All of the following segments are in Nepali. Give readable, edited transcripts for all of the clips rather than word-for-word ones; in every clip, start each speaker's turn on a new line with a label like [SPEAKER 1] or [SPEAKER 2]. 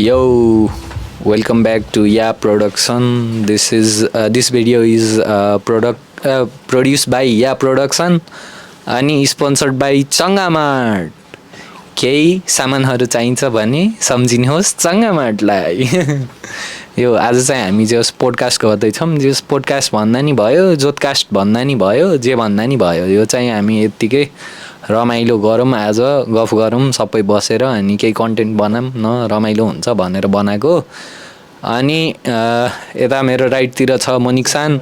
[SPEAKER 1] Yo, welcome back to Yeah Production. This video is produced by Yeah Production अनि स्पोन्सर्ड बाई चङ्गामार्ट. केही सामानहरू चाहिन्छ भने सम्झिनुहोस् चङ्गामार्टलाई. यो आज चाहिँ हामी जस पोडकास्ट गर्दैछौँ. जस पोडकास्ट भन्दा नि भयो, जोडकास्ट भन्दा नि भयो, जे भन्दा नि भयो. यो चाहिँ हामी यत्तिकै रमाइलो गरौँ, आज गफ गरौँ सबै बसेर अनि केही कन्टेन्ट बनाऊँ न, रमाइलो हुन्छ भनेर बनाएको. अनि यता मेरो राइटतिर छ मोनिक सान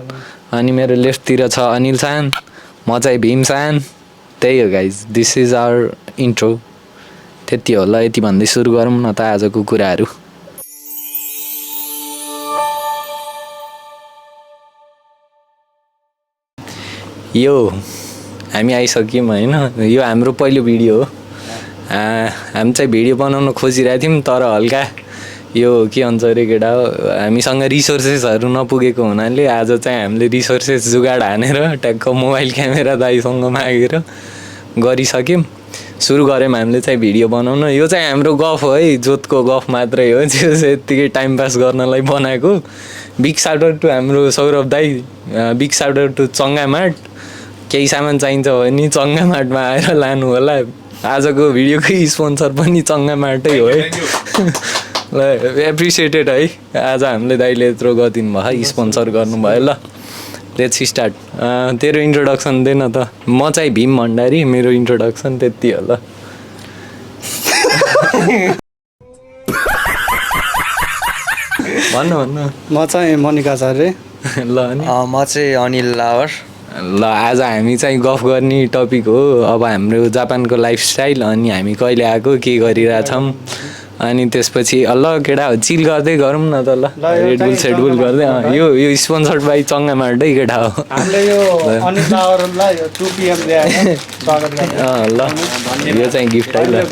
[SPEAKER 1] अनि मेरो लेफ्टतिर छ अनिल सान, म चाहिँ भीम सान. त्यही हो guys, this is our intro. त्यति होला, यति भन्दै सुरु गरौँ न त आजको कुराहरू. यो हामी आइसक्यौँ होइन. यो हाम्रो पहिलो भिडियो हो. हामी चाहिँ भिडियो बनाउन खोजिरहेको थियौँ, तर हल्का यो के भन्छ अरे केटा हो, हामीसँग रिसोर्सेसहरू नपुगेको हुनाले आज चाहिँ हामीले रिसोर्सेस जुगाड हानेर ट्याक्क मोबाइल क्यामेरा दाइसँग मागेर गरिसक्यौँ. सुरु गऱ्यौँ हामीले चाहिँ भिडियो बनाउन. यो चाहिँ हाम्रो गफ हो है, जोतको गफ मात्रै हो, त्यो चाहिँ यत्तिकै टाइम पास गर्नलाई बनाएको. बिग साउट टु हाम्रो सौरभ दाई, बिग साउट टु चङ्गामार्ट. केही सामान चाहिन्छ भने चङ्गामार्टमा आएर लानु होला. आजको भिडियोकै स्पोन्सर पनि चङ्गामार्टै हो है. ल एप्रिसिएटेड है, आज हामीले दाइले यत्रो गरिदिनु भयो, स्पोन्सर गर्नुभयो. ल लेट्स स्टार्ट. तेरो इन्ट्रोडक्सन दे न त. म चाहिँ भीम भण्डारी, मेरो इन्ट्रोडक्सन त्यति होला. भन्नु.
[SPEAKER 2] म चाहिँ मनिक आचार्य.
[SPEAKER 1] ल अनि
[SPEAKER 3] म चाहिँ अनिल लावर.
[SPEAKER 1] ल आज हामी चाहिँ गफ गर्ने टपिक हो अब हाम्रो जापानको लाइफस्टाइल, अनि हामी कहिले आएको, के गरिरहेछौँ, अनि त्यसपछि ल केटा हो चिल गर्दै गरौँ न त. ल रेडबुल सेडबुल गर्दै. यो स्पोन्सर्ड बाई चङ्गामार्टै केटा हो. ल यो चाहिँ गिफ्ट है. ल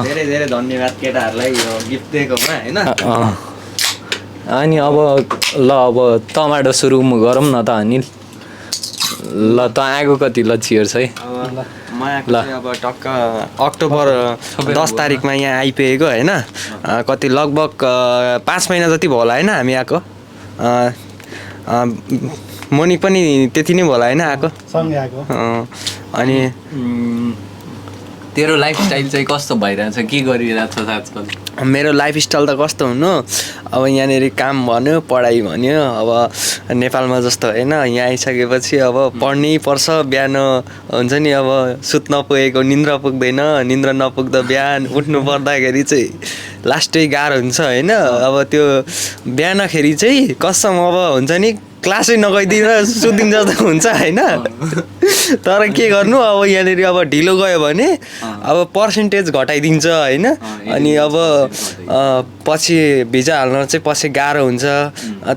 [SPEAKER 3] धेरै धेरै धन्यवाद केटाहरूलाई यो गिफ्ट दिएकोमा होइन.
[SPEAKER 1] अनि अब टमाटो सुरु गरौँ न त अनिल. ल त आएको कति ल चियर्स है.
[SPEAKER 3] म आएको चाहिँ अब टक्क अक्टोबर 10 तारिकमा यहाँ आइपुगेको होइन. कति लगभग 5 महिना जति भयो होला होइन हामी आएको. मोनिक पनि त्यति नै भयो होला होइन आएको. अनि
[SPEAKER 1] तेरो लाइफस्टाइल चाहिँ कस्तो भइरहेछ, के गरिरहेछ आजकल?
[SPEAKER 3] मेरो लाइफस्टाइल त कस्तो हुनु, अब यहाँनिर काम भन्यो, पढाइ भन्यो. अब नेपालमा जस्तो होइन, यहाँ आइसकेपछि अब पढ्नै पर्छ. बिहान हुन्छ नि, अब सुत्न पुगेको निन्द्रा पुग्दैन, निन्द्रा नपुग्दा बिहान उठ्नु पर्दाखेरि चाहिँ लास्टै गाह्रो हुन्छ होइन. अब त्यो बिहानखेरि चाहिँ कसम अब हुन्छ नि, क्लासै नगइदिएर सुतिन्छ जस्तो हुन्छ होइन. तर के गर्नु, अब यहाँनिर अब ढिलो गयो भने अब पर्सेन्टेज घटाइदिन्छ होइन. अनि अब पछि भिजा हाल्न चाहिँ पछि गाह्रो हुन्छ.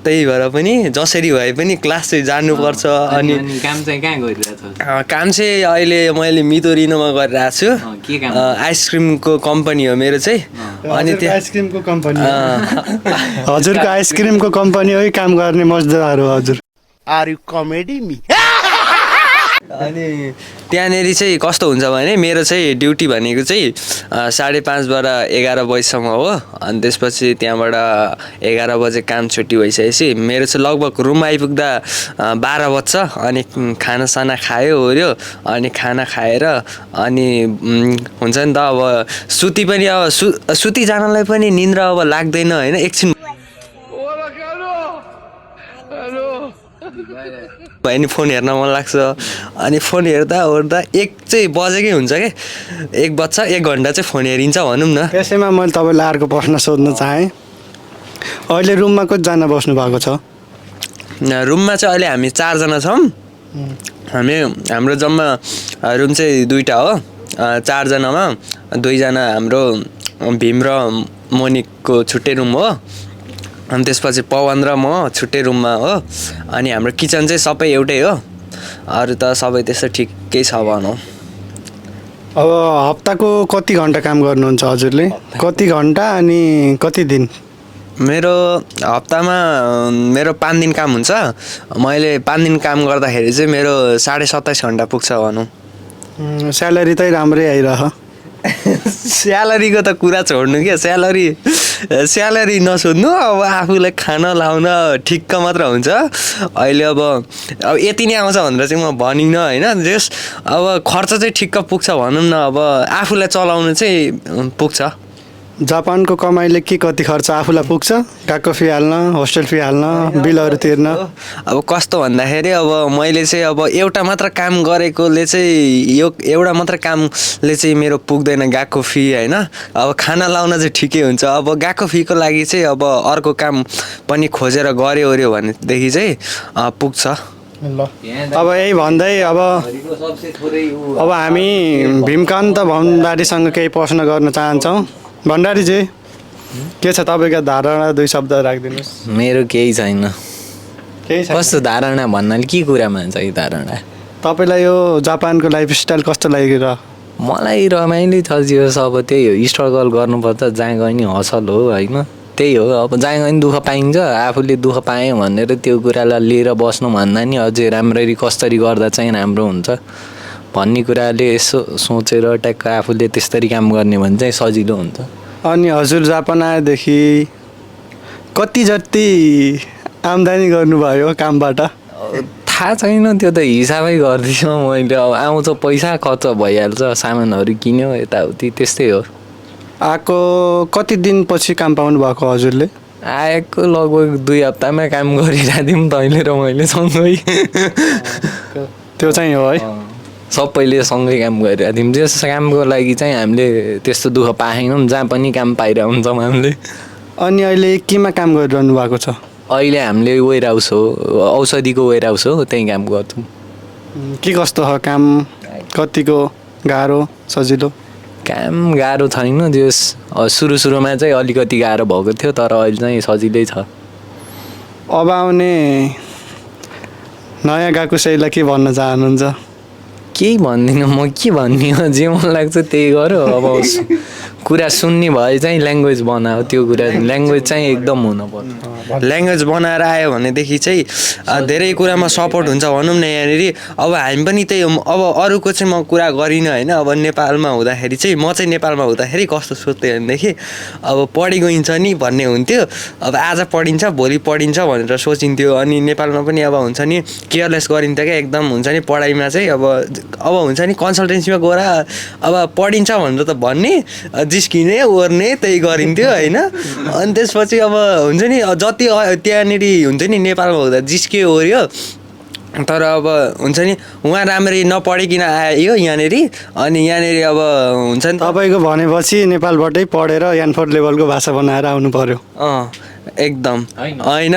[SPEAKER 3] त्यही भएर पनि जसरी भए पनि क्लास चाहिँ जानुपर्छ. अनि
[SPEAKER 1] काम चाहिँ कहाँ गरिरहेछ?
[SPEAKER 3] काम चाहिँ अहिले मैले मितोरिनोमा गरिरहेको छु. आइसक्रिमको कम्पनी हो मेरो चाहिँ. अनि त्यो
[SPEAKER 2] आइसक्रिमको कम्पनी हजुरको आइसक्रिमको कम्पनी हो काम गर्ने मजदुर हो हजुर.
[SPEAKER 4] Are you comedy me?
[SPEAKER 3] अनि त्यहाँनिर चाहिँ कस्तो हुन्छ भने मेरो चाहिँ ड्युटी भनेको चाहिँ 5:30 बाट 11 बजीसम्म हो. अनि त्यसपछि त्यहाँबाट 11 बजे काम छुट्टी भइसकेपछि मेरो चाहिँ लगभग रुममा आइपुग्दा 12 बज्छ. अनि खानासाना खायो ओऱ्यो, अनि खाना खाएर अनि हुन्छ नि त अब सुती पनि अब सुती जानलाई पनि निन्द्रा अब लाग्दैन होइन. एकछिन भयो नि फोन हेर्न मन लाग्छ. अनि फोन हेर्दा ओर्दा 1 चाहिँ बजेकै हुन्छ क्या. 1 बज्छ, 1 घन्टा चाहिँ फोन हेरिन्छ भनौँ न.
[SPEAKER 2] त्यसैमा मैले तपाईँलाई अर्को प्रश्न सोध्न चाहेँ. अहिले रुममा कतिजना बस्नु भएको छ?
[SPEAKER 3] रुममा चाहिँ अहिले हामी 4 जना छौँ. हाम्रो जम्मा रुम चाहिँ 2टा हो. 4 जनामा 2 जना हाम्रो भीम र मोनिकको छुट्टै रुम हो. अनि त्यसपछि पवन र म छुट्टै रुममा हो. अनि हाम्रो किचन चाहिँ सबै एउटै हो. अरू त सबै त्यस्तो ठिकै छ भनौँ.
[SPEAKER 2] अब हप्ताको कति घन्टा काम गर्नुहुन्छ हजुरले? कति घन्टा अनि कति दिन?
[SPEAKER 3] मेरो हप्तामा मेरो 5 दिन काम हुन्छ. मैले 5 दिन काम गर्दाखेरि चाहिँ मेरो 27.5 घन्टा पुग्छ भनौँ.
[SPEAKER 2] स्यालेरी चाहिँ राम्रै आइरह?
[SPEAKER 3] स्यालेरीको त कुरा छोड्नु क्या स्यालेरी नसोध्नु अब आफूलाई खाना लाउन ठिक्क मात्र हुन्छ अहिले अब यति नै आउँछ भनेर चाहिँ म भनिनँ होइन जस अब खर्च चाहिँ ठिक्क पुग्छ भनौँ न अब आफूलाई चलाउनु चाहिँ पुग्छ
[SPEAKER 2] जापानको कमाइले के कति खर्च आफूलाई पुग्छ गएको फी हाल्न होस्टेल फी हाल्न बिलहरू तिर्न
[SPEAKER 3] अब कस्तो भन्दाखेरि अब मैले चाहिँ अब एउटा मात्र काम गरेकोले चाहिँ यो एउटा मात्र कामले चाहिँ मेरो पुग्दैन गएको फी होइन अब खाना लाउन चाहिँ ठिकै हुन्छ अब गएको फीको लागि चाहिँ अब अर्को काम पनि खोजेर गऱ्यो ओऱ्यो भनेदेखि चाहिँ पुग्छ
[SPEAKER 2] ल अब यही भन्दै अब हामी भीमकान्त भण्डारीसँग केही प्रश्न गर्न चाहन्छौँ भण्डारीजी के छ तपाईँको धारणा 2 शब्द राखिदिनुहोस्
[SPEAKER 1] मेरो केही छैन
[SPEAKER 2] केही छ
[SPEAKER 1] कस्तो धारणा भन्नाले के कुरामा चाहिँ धारणा
[SPEAKER 2] तपाईँलाई यो जापानको लाइफस्टाइल कस्तो लाग्यो
[SPEAKER 1] मलाई रमाइलो छ जे अब त्यही हो स्ट्रगल गर्नुपर्छ जहाँ गए नि हसल हो होइन त्यही हो अब जहाँ गए नि दुःख पाइन्छ आफूले दुःख पाएँ भनेर त्यो कुरालाई लिएर बस्नु भन्दा नि अझै राम्ररी कसरी गर्दा चाहिँ राम्रो हुन्छ भन्ने कुराले यसो सोचेर ट्याक्क आफूले त्यसरी काम गर्ने भने चाहिँ सजिलो हुन्छ
[SPEAKER 2] अनि हजुर जापान आएदेखि कति जति आम्दानी गर्नुभयो कामबाट
[SPEAKER 1] थाहा छैन त्यो त हिसाबै गर्दिनँ मैले अब आउँछ पैसा खर्च भइहाल्छ सामानहरू किन्यो यताउति त्यस्तै हो
[SPEAKER 2] आएको कति दिनपछि काम पाउनु भएको हजुरले
[SPEAKER 1] आएको लगभग 2 हप्तामा काम गरिरहेको थियौँ तैँले र मैले सँगै
[SPEAKER 2] त्यो चाहिँ हो है
[SPEAKER 1] सबैले सँगै काम गरिरहेको थियौँ त्यस कामको लागि चाहिँ हामीले त्यस्तो दुःख पाएनौँ जहाँ पनि काम पाइरहेको हुन्छौँ हामीले
[SPEAKER 2] अनि अहिले केमा काम गरिरहनु भएको छ
[SPEAKER 1] अहिले हामीले वेयर हाउस हो औषधिको वेयर हाउस हो त्यहीँ काम गर्छौँ
[SPEAKER 2] के कस्तो हो काम कतिको गाह्रो सजिलो
[SPEAKER 1] काम गाह्रो छैन त्यस सुरुमा चाहिँ अलिकति गाह्रो भएको थियो तर अहिले चाहिँ सजिलै छ
[SPEAKER 2] अब आउने नयाँ गएको शैलीलाई के भन्न चाहनुहुन्छ
[SPEAKER 1] केही भन्दिनँ म के भन्ने हो जे मन लाग्छ त्यही गर अब कुरा सुन्ने भए चाहिँ ल्याङ्ग्वेज बनाऊ त्यो कुरा ल्याङ्ग्वेज चाहिँ एकदम हुनुपर्छ
[SPEAKER 3] ल्याङ्ग्वेज बनाएर आयो भनेदेखि चाहिँ धेरै कुरामा सपोर्ट हुन्छ भनौँ न यहाँनिर अब हामी पनि त्यही अब अरूको चाहिँ म कुरा गरिनँ होइन अब नेपालमा हुँदाखेरि चाहिँ म चाहिँ नेपालमा हुँदाखेरि कस्तो सोध्थेँ भनेदेखि अब पढि गइन्छ नि भन्ने हुन्थ्यो अब आज पढिन्छ भोलि पढिन्छ भनेर सोचिन्थ्यो अनि नेपालमा पनि अब हुन्छ नि केयरलेस गरिन्थ्यो क्या एकदम हुन्छ नि पढाइमा चाहिँ अब हुन्छ नि कन्सल्टेन्सीमा गएर अब पढिन्छ भनेर त भन्ने जिस्किने ओर्ने त्यही गरिन्थ्यो होइन अनि त्यसपछि अब हुन्छ नि जति त्यहाँनिर हुन्छ नि नेपालमा हुँदा जिस्क्यो ओर्यो तर अब हुन्छ नि उहाँ राम्ररी नपढिकन आयो यहाँनिर अनि यहाँनिर अब हुन्छ नि
[SPEAKER 2] तपाईँको भनेपछि नेपालबाटै पढेर यान4 लेभलको भाषा बनाएर आउनु पर्यो
[SPEAKER 3] एकदम होइन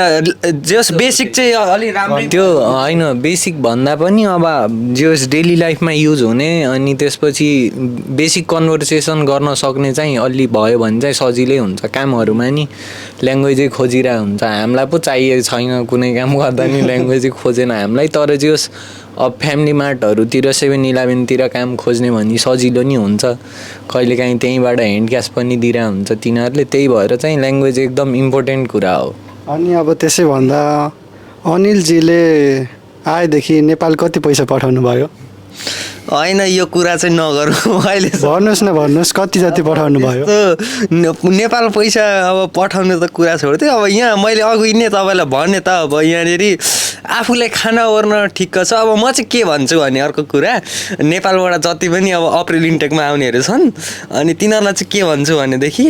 [SPEAKER 3] जस बेसिक चाहिँ अलि राम्रो
[SPEAKER 1] त्यो होइन बेसिक भन्दा पनि अब जस डेली लाइफमा युज हुने अनि त्यसपछि बेसिक कन्भर्सेसन गर्न सक्ने चाहिँ अलि भयो भने चाहिँ सजिलै हुन्छ कामहरूमा नि ल्याङ्ग्वेजै खोजिरहेको हुन्छ हामीलाई पो चाहिएको छैन कुनै काम गर्दा नि ल्याङ्ग्वेजै खोजेन हामीलाई तर जस अब फ्यामिली मार्टहरूतिर 7-11तिर काम खोज्ने भने सजिलो नि हुन्छ कहिलेकाहीँ त्यहीँबाट ह्यान्ड क्यास पनि दिइरहेको हुन्छ तिनीहरूले त्यही भएर चाहिँ ल्याङ्ग्वेज एकदम इम्पोर्टेन्ट कुरा हो
[SPEAKER 2] अनि अब त्यसै भन्दा अनिलजीले आएदेखि नेपाल कति पैसा पठाउनु भयो
[SPEAKER 3] होइन यो कुरा चाहिँ नगरौँ अहिले
[SPEAKER 2] भन्नुहोस् न भन्नुहोस् कति जति पठाउनु भयो
[SPEAKER 3] नेपाल पैसा अब पठाउने त कुरा छोड्थ्यो अब यहाँ मैले अघि नै तपाईँलाई भने त अब यहाँनिर आफूले खाना ओर्न ठिक्क छ अब म चाहिँ के भन्छु भने अर्को कुरा नेपालबाट जति पनि अब अप्रिल इन्टेकमा आउनेहरू छन् अनि तिनीहरूलाई चाहिँ के भन्छु भनेदेखि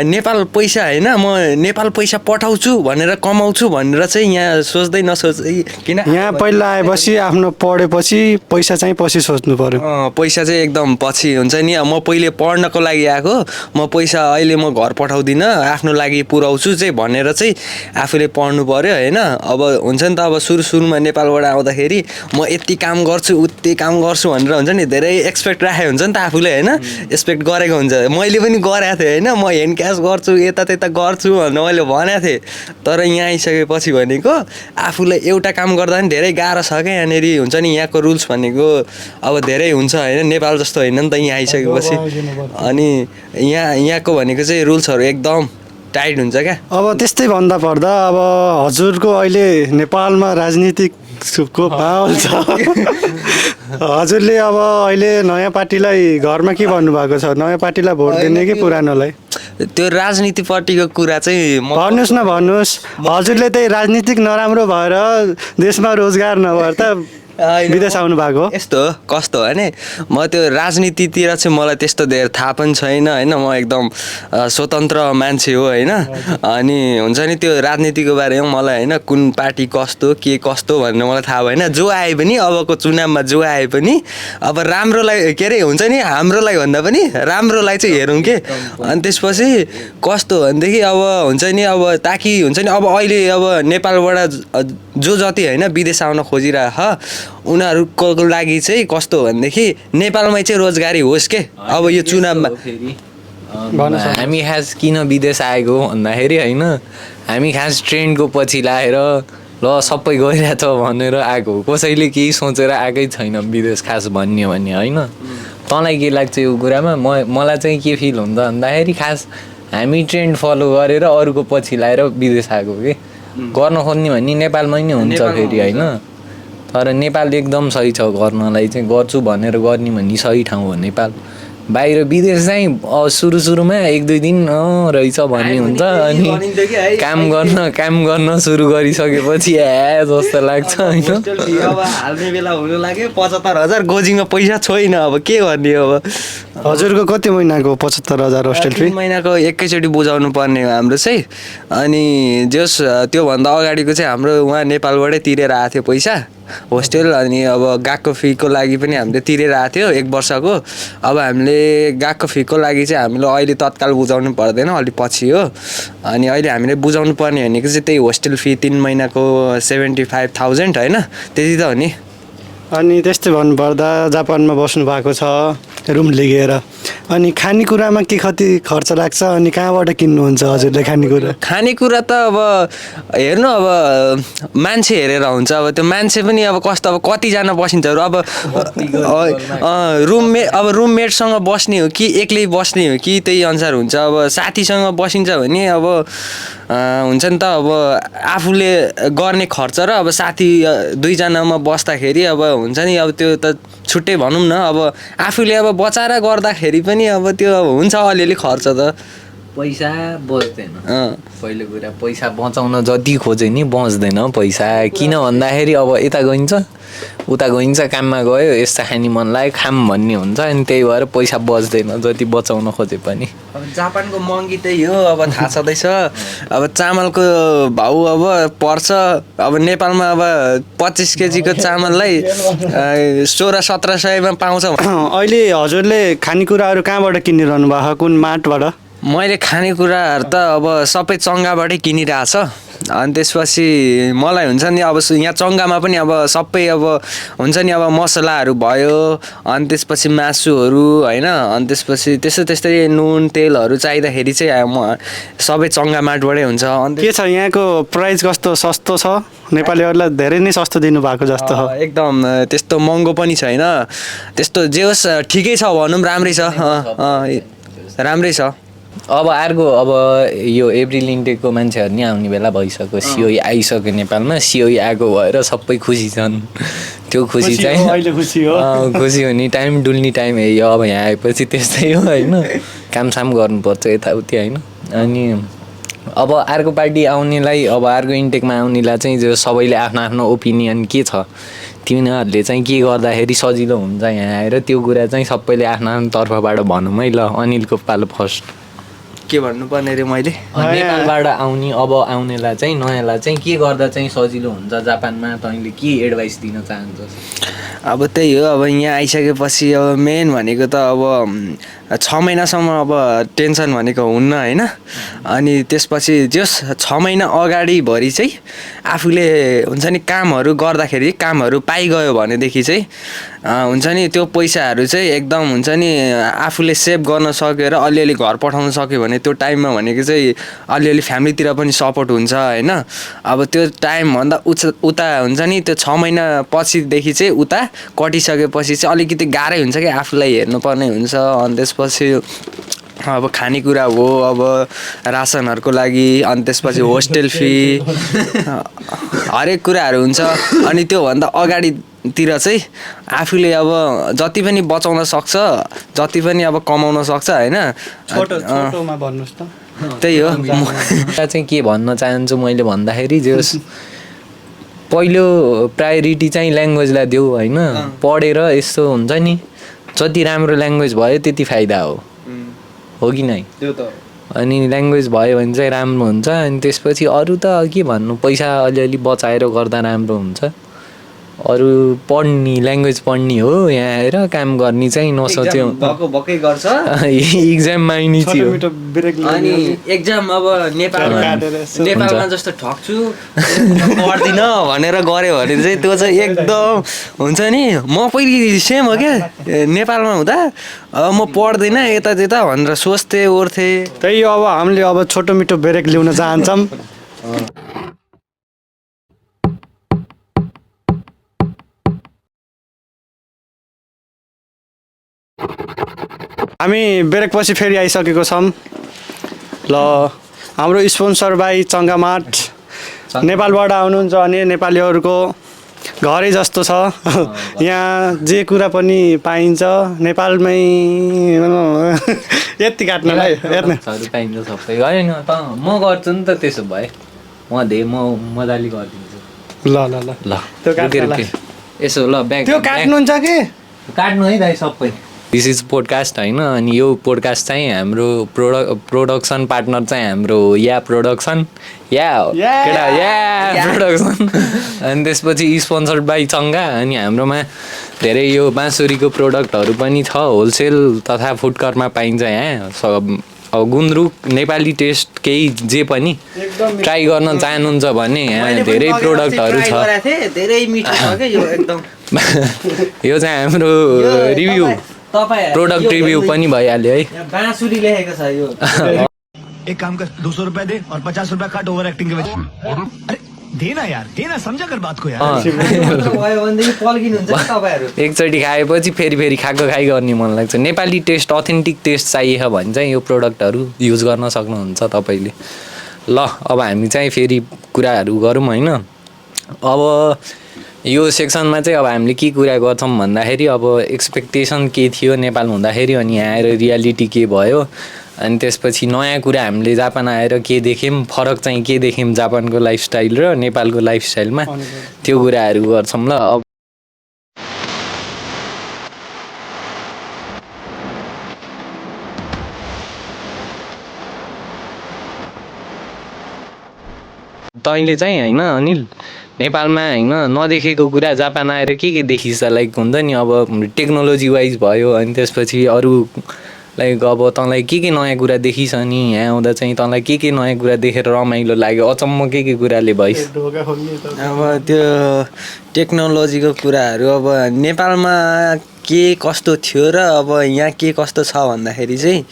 [SPEAKER 3] नेपाल पैसा होइन म नेपाल पैसा पठाउँछु भनेर कमाउँछु भनेर चाहिँ यहाँ सोच्दै नसोच्दै किन
[SPEAKER 2] यहाँ पहिला आएपछि आफ्नो पढेपछि पैसा चाहिँ पछि सोच्नु पर्यो
[SPEAKER 3] पैसा चाहिँ एकदम पछि हुन्छ नि म पहिले पढ्नको लागि आएको म पैसा अहिले म घर पठाउँदिनँ आफ्नो लागि पुऱ्याउँछु चाहिँ भनेर चाहिँ आफूले पढ्नु पर्यो होइन अब हुन्छ नि त अब सुरुमा नेपालबाट आउँदाखेरि म यति काम गर्छु उति काम गर्छु भनेर हुन्छ नि धेरै एक्सपेक्ट राखेको हुन्छ नि त आफूले होइन एक्सपेक्ट गरेको हुन्छ मैले पनि गरेको थिएँ होइन म ह्यान्ड क्यास गर्छु यता त्यता गर्छु भनेर मैले भनेको थिएँ तर यहाँ आइसकेपछि भनेको आफूलाई एउटा काम गर्दा पनि धेरै गाह्रो छ क्या यहाँनिर हुन्छ नि यहाँको रुल्स भनेको अब धेरै हुन्छ होइन नेपाल जस्तो होइन नि त यहाँ आइसकेपछि अनि यहाँको भनेको चाहिँ रुल्सहरू एकदम टाइट हुन्छ क्या
[SPEAKER 2] अब त्यस्तै भन्दा पर्दा अब हजुरको अहिले नेपालमा राजनीतिक सुपको माहौल छ हजुरले अब अहिले नयाँ पार्टीलाई घरमा के भन्नुभएको छ नयाँ पार्टीलाई भोट दिने कि पुरानोलाई
[SPEAKER 3] त्यो राजनीतिपट्टिको कुरा चाहिँ
[SPEAKER 2] भन्नुहोस् न भन्नुहोस् हजुरले त्यही राजनीतिक नराम्रो भएर देशमा रोजगार नभएर त विदेश आउनु भएको
[SPEAKER 3] यस्तो हो कस्तो हो भने म त्यो राजनीतितिर चाहिँ मलाई त्यस्तो धेर थाहा पनि छैन होइन म एकदम स्वतन्त्र मान्छे हो होइन अनि हुन्छ नि त्यो राजनीतिको बारेमा मलाई होइन कुन पार्टी कस्तो के कस्तो भन्ने मलाई थाहा भएन जो आए पनि अबको चुनावमा जो आए पनि अब राम्रोलाई के अरे हुन्छ नि हाम्रोलाई भन्दा पनि राम्रोलाई चाहिँ हेरौँ के अनि त्यसपछि कस्तो भनेदेखि अब हुन्छ नि अब ताकि हुन्छ नि अब अहिले अब नेपालबाट जो जति होइन विदेश आउन खोजिरह उनीहरूको लागि चाहिँ कस्तो भनेदेखि नेपालमै चाहिँ रोजगारी होस् के अब यो चुनावमा
[SPEAKER 1] हामी खास किन विदेश आएको भन्दाखेरि होइन हामी खास ट्रेन्डको पछि लाएर ल सबै गइरहेछ भनेर आएको कसैले केही सोचेर आएकै छैन विदेश खास भन्यो भने होइन तँलाई के लाग्छ यो कुरामा मलाई चाहिँ के फिल हुन्छ भन्दाखेरि खास हामी ट्रेन्ड फलो गरेर अरूको पछि लाएर विदेश आएको कि गर्न खोज्ने भने नेपालमै नै हुन्छ फेरि होइन तर नेपाल एकदम सही छ गर्नलाई चाहिँ गर्छु भनेर गर्ने भन्ने सही ठाउँ हो नेपाल बाहिर विदेश चाहिँ सुरुमा 1-2 दिन रहेछ भन्ने हुन्छ अनि काम गर्न सुरु गरिसकेपछि जस्तो लाग्छ होइन
[SPEAKER 3] अब हाल्ने बेला हुनु लाग्यो 75,000 गोजिङमा पैसा छैन अब के गर्ने अब
[SPEAKER 2] हजुरको कति महिनाको 75,000 होस्टेल फी
[SPEAKER 3] 3 महिनाको एकैचोटि बुझाउनु पर्ने हो हाम्रो चाहिँ अनि जस त्योभन्दा अगाडिको चाहिँ हाम्रो उहाँ नेपालबाटै तिरेर आएको थियो पैसा होस्टेल अनि अब गएको फीको लागि पनि हामीले तिरेर आएको थियो 1 वर्षको अब हामीले गएको फीको लागि चाहिँ हामीले अहिले तत्काल बुझाउनु पर्दैन अलिक पछि हो अनि अहिले हामीले बुझाउनु पर्ने भनेको चाहिँ त्यही होस्टेल फी 3 महिनाको 75,000 होइन त्यति त हो नि
[SPEAKER 2] अनि त्यस्तै भन्नुपर्दा जापानमा बस्नु भएको छ रुम लिएर अनि खानेकुरामा के कति खर्च लाग्छ अनि कहाँबाट किन्नुहुन्छ हजुरले
[SPEAKER 3] खानेकुरा त अब हेर्नु अब मान्छे हेरेर हुन्छ अब त्यो मान्छे पनि अब कस्तो अब कतिजना बसिन्छ अब रुममेटसँग बस्ने हो कि एक्लै बस्ने हो कि त्यही अनुसार हुन्छ अब साथीसँग बसिन्छ भने अब हुन्छ नि त अब आफूले गर्ने खर्च र अब साथी 2 जनामा बस्दाखेरि अब हुन्छ नि अब त्यो त छुट्टै भनौँ न अब आफूले अब बचाएर गर्दाखेरि पनि अब त्यो हुन्छ अलिअलि खर्च त
[SPEAKER 1] पैसा बच्दैन पहिलो कुरा पैसा बचाउन जति खोजे नि बच्दैन पैसा किन भन्दाखेरि अब यता गइन्छ उता गइन्छ काममा गयो यस्तो खाने मन लाग्यो खाम भन्ने हुन्छ अनि त्यही भएर पैसा बच्दैन जति बचाउन खोजे पनि
[SPEAKER 3] अब जापानको महँगी त्यही हो अब थाहा छँदैछ अब चामलको भाउ अब पर्छ अब नेपालमा अब 25 केजीको चामललाई 1600-1700 मा पाउँछ
[SPEAKER 2] अहिले हजुरले खानेकुराहरू कहाँबाट किनिरहनु भएको कुन मार्टबाट
[SPEAKER 3] मैले खानेकुराहरू त अब सबै चङ्गाबाटै किनिरहेछ अनि त्यसपछि मलाई हुन्छ नि अब यहाँ चङ्गामा पनि अब सबै अब हुन्छ नि अब मसलाहरू भयो अनि त्यसपछि मासुहरू होइन अनि त्यसपछि त्यस्तै नुन तेलहरू चाहिँदाखेरि चाहिँ म सबै चङ्गा मार्टबाटै हुन्छ अनि
[SPEAKER 2] के छ यहाँको प्राइस कस्तो सस्तो छ नेपालीहरूलाई धेरै नै सस्तो दिनुभएको जस्तो हो
[SPEAKER 3] एकदम त्यस्तो महँगो पनि छैन त्यस्तो जे होस् ठिकै छ भनौँ राम्रै छ राम्रै छ
[SPEAKER 1] अब अर्को अब यो एप्रिल इन्टेकको मान्छेहरू नि आउने बेला भइसक्यो सिओई आइसक्यो नेपालमा सिओई आएको भएर सबै खुसी छन् त्यो खुसी चाहिँ खुसी हुने टाइम डुल्ने टाइम यो अब यहाँ आएपछि त्यस्तै हो होइन कामसाम गर्नुपर्छ यताउति होइन अनि अब अर्को पार्टी आउनेलाई अब अर्को इन्टेकमा आउनेलाई चाहिँ जो सबैले आफ्नो आफ्नो ओपिनियन के छ तिनीहरूले चाहिँ के गर्दाखेरि सजिलो हुन्छ यहाँ आएर त्यो कुरा चाहिँ सबैले आफ्नो आफ्नो तर्फबाट भनौँ है ल अनिलको पालो फर्स्ट
[SPEAKER 3] के भन्नुपर्ने रे मैले
[SPEAKER 1] नेपालबाट आउने अब आउनेलाई चाहिँ नयाँलाई चाहिँ के गर्दा चाहिँ सजिलो हुन्छ जापानमा तैँले के एडभाइस दिन चाहन्छस्
[SPEAKER 3] अब त्यही हो अब यहाँ आइसकेपछि अब मेन भनेको त अब 6 महिनासम्म अब टेन्सन भनेको हुन्न होइन अनि त्यसपछि जस 6 महिना अगाडिभरि चाहिँ आफूले हुन्छ नि कामहरू गर्दाखेरि कामहरू पाइगयो भनेदेखि चाहिँ हुन्छ नि त्यो पैसाहरू चाहिँ एकदम हुन्छ नि आफूले सेभ गर्न सक्यो र अलिअलि घर पठाउन सक्यो भने त्यो टाइममा भनेको चाहिँ अलिअलि फ्यामिलीतिर पनि सपोर्ट हुन्छ होइन अब त्यो टाइमभन्दा उता हुन्छ नि त्यो 6 महिना पछिदेखि चाहिँ उता कटिसकेपछि चाहिँ अलिकति गाह्रै हुन्छ कि आफूलाई हेर्नुपर्ने हुन्छ अनि त्यसपछि अब खानेकुरा हो, अब रासनहरूको लागि, अनि त्यसपछि होस्टेल फी, हरेक कुराहरू हुन्छ। अनि त्योभन्दा अगाडितिर चाहिँ आफूले अब जति पनि बचाउन सक्छ, जति पनि अब कमाउन सक्छ होइन।
[SPEAKER 2] छोटोमा भन्नुहोस् त।
[SPEAKER 3] त्यही हो।
[SPEAKER 1] चाहिँ के भन्न चाहन्छु मैले भन्दाखेरि जे होस् पहिलो प्रायोरिटी चाहिँ ल्याङ्ग्वेजलाई देऊ होइन। पढेर यस्तो हुन्छ नि जति राम्रो ल्याङ्ग्वेज भयो त्यति फाइदा हो कि नै। अनि ल्याङ्ग्वेज भयो भने चाहिँ राम्रो हुन्छ। अनि त्यसपछि अरू त के भन्नु, पैसा अलिअलि बचाएर गर्दा राम्रो हुन्छ। अरू पढ्ने ल्याङ्ग्वेज पढ्ने हो, यहाँ आएर काम गर्ने चाहिँ नसोच्यो।
[SPEAKER 3] भक्कै गर्छ
[SPEAKER 1] इक्जाममा नि थियो।
[SPEAKER 3] अनि एक्जाम अब नेपालमा जस्तो ठग्छु पढ्दिनँ भनेर गऱ्यो भने चाहिँ त्यो चाहिँ एकदम हुन्छ नि। म पहिले सेम हो क्या, नेपालमा हुँदा अब म पढ्दिनँ यता त्यता भनेर सोच्थेँ ओर्थेँ।
[SPEAKER 2] त्यही हो। अब हामीले अब छोटो मिठो ब्रेक ल्याउन चाहन्छौँ। हामी ब्रेकपछि फेरि आइसकेको छौँ। ल हाम्रो स्पोन्सर बाई चङ्गामाट नेपालबाट आउनुहुन्छ भने नेपालीहरूको घरै जस्तो छ। यहाँ जे कुरा पनि पाइन्छ नेपालमै। यति काट्नलाई
[SPEAKER 1] पाइन्छ सबै होइन त म गर्छु नि त। त्यसो भए म मजाले गरिदिन्छु।
[SPEAKER 2] ल ल ल
[SPEAKER 1] ल
[SPEAKER 2] त्यो
[SPEAKER 1] यसो ल ब्याग
[SPEAKER 2] त्यो काट्नुहुन्छ कि
[SPEAKER 1] काट्नु है दाइ सबै। दिस इज पोडकास्ट होइन। अनि यो पोडकास्ट चाहिँ हाम्रो प्रोडक्सन पार्टनर चाहिँ हाम्रो या प्रोडक्सन प्रोडक्सन। अनि त्यसपछि स्पोन्सर्ड बाई चङ्गा। अनि हाम्रोमा धेरै यो बाँसुरीको प्रोडक्टहरू पनि छ, होलसेल तथा फुडकर्टमा पाइन्छ यहाँ। अब गुन्द्रुक नेपाली टेस्ट केही जे पनि ट्राई गर्न चाहनुहुन्छ भने यहाँ धेरै प्रोडक्टहरू छ।
[SPEAKER 3] धेरै मिठो छ क्या यो एकदम।
[SPEAKER 1] यो चाहिँ हाम्रो रिभ्यू प्रोडक्ट रिभ्यू पनि भइहाल्यो है।
[SPEAKER 3] बाँसुरी लेखेको छ यो।
[SPEAKER 5] एक काम कर 200 रुपए दे और 50 रुपए काट ओवर एक्टिंग के वजह। अरे देना यार, देना, समझा कर बात को यार।
[SPEAKER 1] एकचोटि खाएपछि फेरि खाएको खाइ गर्ने मन लाग्छ। नेपाली टेस्ट, अथेन्टिक टेस्ट चाहिए भने चाहिँ यो प्रोडक्टहरू युज गर्न सक्नुहुन्छ तपाईँले। ल अब हामी चाहिँ फेरि कुराहरू गरौँ होइन। अब यो सेक्सनमा चाहिँ अब हामीले के कुरा गर्छौँ भन्दाखेरि अब एक्सपेक्टेसन के थियो नेपाल हुँदाखेरि, अनि यहाँ आएर रियालिटी के भयो, अनि त्यसपछि नयाँ कुरा हामीले जापान आएर के देख्यौँ, फरक चाहिँ के देख्यौँ जापानको लाइफस्टाइल र नेपालको लाइफस्टाइलमा, त्यो कुराहरू गर्छौँ। ल अब तैँले चाहिँ होइन अनिल नेपालमा होइन नदेखेको कुरा जापान आएर के देखिस् त? लाइक हुन्छ नि अब टेक्नोलोजी वाइज भयो, अनि त्यसपछि अरू लाइक अब तँलाई के नयाँ कुरा देखिस्, अनि यहाँ आउँदा चाहिँ तँलाई के नयाँ कुरा देखेर रमाइलो लाग्यो, अचम्म के कुराले भइस्?
[SPEAKER 3] अब त्यो टेक्नोलोजीको कुराहरू अब नेपालमा के कस्तो थियो र अब यहाँ के कस्तो छ भन्दाखेरि चाहिँ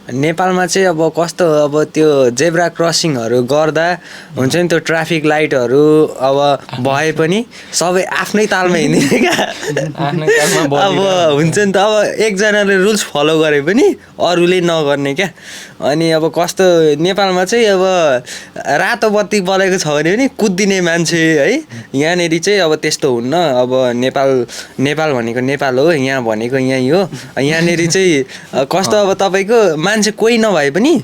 [SPEAKER 3] नेपालमा चाहिँ अब कस्तो, अब त्यो जेब्रा क्रसिङहरू गर्दा हुन्छ नि त्यो ट्राफिक लाइटहरू अब भए पनि सबै आफ्नै तालमा हिँड्दैन क्या। अब हुन्छ नि त, अब एकजनाले रुल्स फलो गरे पनि अरूले नगर्ने क्या। अनि अब कस्तो नेपालमा चाहिँ अब रातो बत्ती बलेको छ भने पनि कुद्दिने मान्छे है। यहाँनिर चाहिँ अब त्यस्तो हुन्न। अब नेपाल भनेको नेपाल हो, यहाँ भनेको यहीँ हो। यहाँनिर चाहिँ कस्तो, अब तपाईँको मान्छे कोही नभए पनि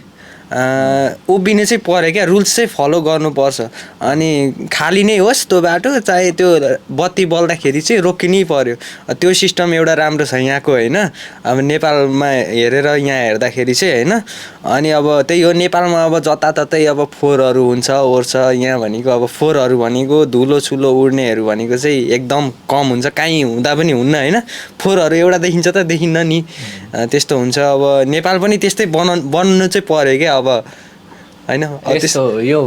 [SPEAKER 3] उभिने चाहिँ पऱ्यो क्या, रुल्स चाहिँ फलो गर्नुपर्छ। अनि खाली नै होस् त्यो बाटो, चाहे त्यो बत्ती बल्दाखेरि चाहिँ रोकिनै पऱ्यो। त्यो सिस्टम एउटा राम्रो छ यहाँको होइन। अब नेपालमा हेरेर यहाँ हेर्दाखेरि चाहिँ होइन। अनि अब त्यही हो, नेपालमा अब जताततै अब फोहोरहरू हुन्छ ओर्छ। यहाँ भनेको अब फोहोरहरू भनेको धुलो छुलो उड्नेहरू भनेको चाहिँ एकदम कम हुन्छ, काहीँ हुँदा पनि हुन्न होइन। फोहोरहरू एउटा देखिन्छ त देखिन्न नि, त्यस्तो हुन्छ। अब नेपाल पनि त्यस्तै बन्नु चाहिँ पऱ्यो क्या अब होइन।
[SPEAKER 1] त्यस्तो यो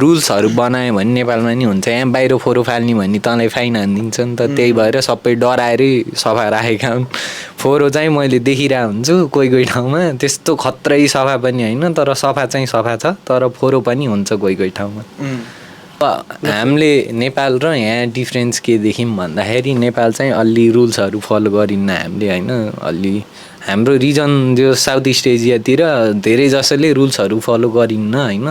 [SPEAKER 1] रुल्सहरू बनायो भने नेपालमा नि हुन्छ। यहाँ बाहिर फोहोर फाल्ने भने तँलाई फाइन हानिदिन्छ नि त। त्यही भएर सबै डराएरै सफा राखेका हुन्। फोहोर चाहिँ मैले देखिरहेको हुन्छु कोही ठाउँमा, त्यस्तो खत्रै सफा पनि होइन, तर सफा चाहिँ सफा छ, तर फोहोर पनि हुन्छ कोही ठाउँमा। हामीले नेपाल र यहाँ डिफ्रेन्स के देख्यौँ भन्दाखेरि नेपाल चाहिँ अलि रुल्सहरू फलो गरिन्न हामीले होइन। अलि हाम्रो रिजन जो साउथ इस्ट एसियातिर धेरै जसोले रुल्सहरू फलो गरिन्न होइन,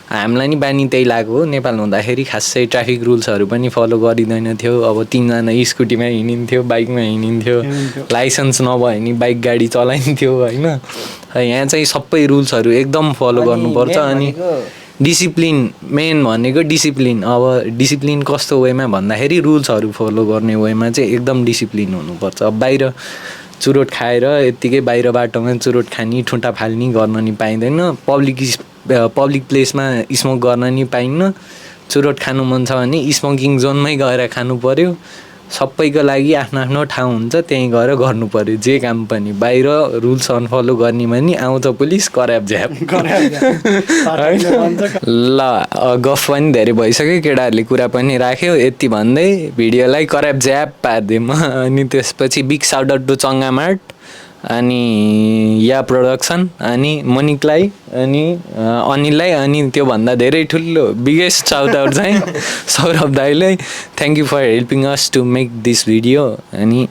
[SPEAKER 1] हामीलाई नि बानी त्यही लाग्यो हो। नेपाल हुँदाखेरि खासै ट्राफिक रुल्सहरू पनि फलो गरिँदैन थियो। अब 3 जना स्कुटीमा हिँडिन्थ्यो, बाइकमा हिँडिन्थ्यो, लाइसेन्स नभए नि बाइक गाडी चलाइन्थ्यो होइन। यहाँ चाहिँ सबै रुल्सहरू एकदम फलो गर्नुपर्छ। अनि डिसिप्लिन मेन भनेको डिसिप्लिन। अब डिसिप्लिन कस्तो वेमा भन्दाखेरि रुल्सहरू फलो गर्ने वेमा चाहिँ एकदम डिसिप्लिन हुनुपर्छ। अब बाहिर चुरोट खाएर यत्तिकै बाहिर बाटोमा चुरोट खाने, ठुटा फाल्ने गर्न नि पाइँदैन। पब्लिक प्लेसमा स्मोक गर्न नि पाइन्न। चुरोट खानु मन छ भने स्मोकिङ जोनमै गएर खानु पर्यो। सबैको लागि आफ्नो आफ्नो ठाउँ हुन्छ, त्यहीँ गएर गर्नु पर्यो जे काम पनि। बाहिर रुल्स अनफलो गर्ने भने आउँछ पुलिस कराप झ्याप। ल गफ पनि धेरै भइसक्यो, केटाहरूले कुरा पनि राख्यो। यति भन्दै भिडियोलाई कराप झ्याप पारिदिएँ म। अनि त्यसपछि बिग साउट आउट टु चङ्गामार्ट अनि या प्रोडक्सन अनि मनिकलाई अनि अनिललाई, अनि त्योभन्दा धेरै ठुलो बिगेस्ट साउट आउट चाहिँ सौरभ दाईलाई। Thank you for helping us to make this video. अनि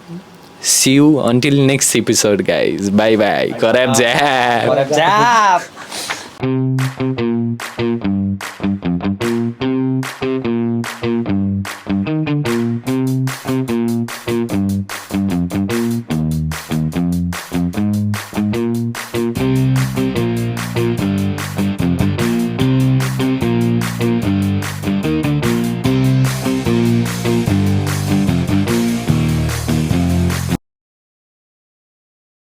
[SPEAKER 1] see you until next episode guys. Bye bye. कराप झ्याप।